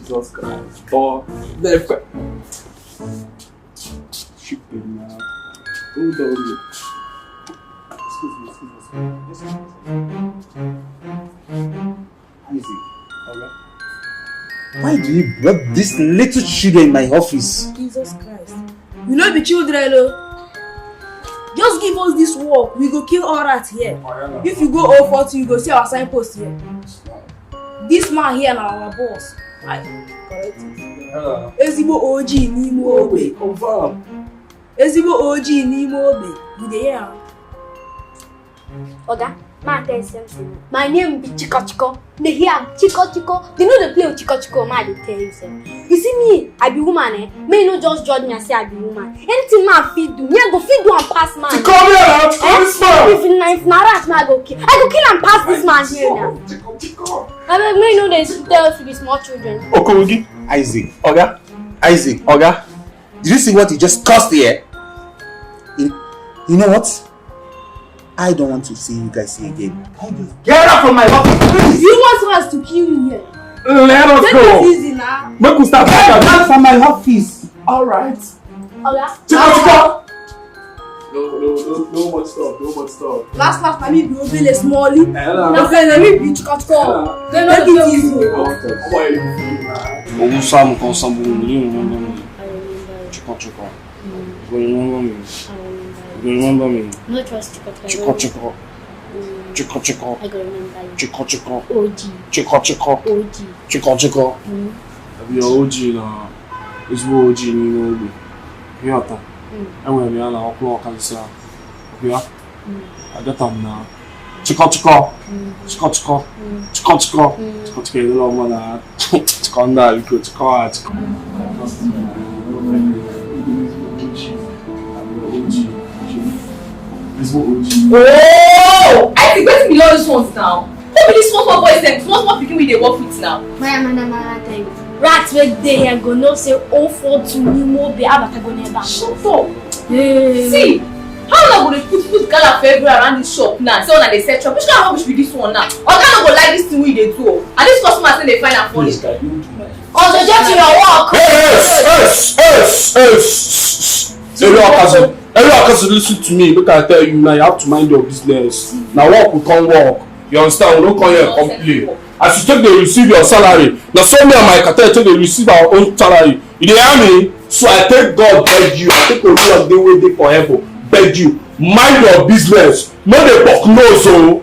Jesus Christ. Oh, never. Shipping now. Hold on. Excuse me. Easy. Alright. Why do you brought these little children in my office? Jesus Christ. We not be children, oh. Just give us this work. We go kill all rats here. If you go 040, you go see our signpost here. This man here now our boss. I correct it. Ezibo OG n'ime ogbe. Confirm. Ezibo OG n'ime ogbe. You dey hear? Oga, ma tell something. My name be Chiko. They hear Chiko. They know they play with Chiko. Ma dey tell you something. You see me, I be woman eh. May no just judge me and say I be woman. Anything man fit do, me I go fit do and pass man. Come here, this man. If na rat, I go kill. I go kill and pass this man here now. Chiko. I mean, may no they tell us to be small children. Okorogi, Isaac, Oga, did you see what he just cursed here? You know what? I don't want to see you guys here again. Get out from my office! You want us to kill you here? Let us go. Take it easy now. Make we start. Get out from my office! Alright. Oga. Chiko. No much stuff. Last I need to be a smallie. Hello. Now let me be Chiko. Then take it easy. Chiko. You remember me? No trust Chiko. Chiko. I go remember you. Chiko. OG. Chiko. Your OG now. It's OG n'ime ogbe. Yota. Enwere m ya na ọkụ ọkalịsịa. Ya. Agata m na Chiko. Ele ọma na Chiko ndị a biko Chiko. Oh! I think wait me all these ones now. Who be this small boys and small picking with they work with now? My tell you. Rats wey dey here go know say 042 Nimo be abata go never. Shut up. See, how long go they put gala for everywhere around this shop now? Say una dey set up. Which kind of rubbish be this one now? Oga no go like this thing we dey do. And this customer say they find am funny. Concentrate on your work. Every occasion listen to me. Look, I tell you now, you have to mind your business. Now work we can't work. You understand? We don't come here and complain. As you take they receive your salary. Now so me and my cartel take they receive our own salary. You hear me? So I take God beg you. I take a rule of the way they for heaven. Beg you. Mind your business. No dey talk no so.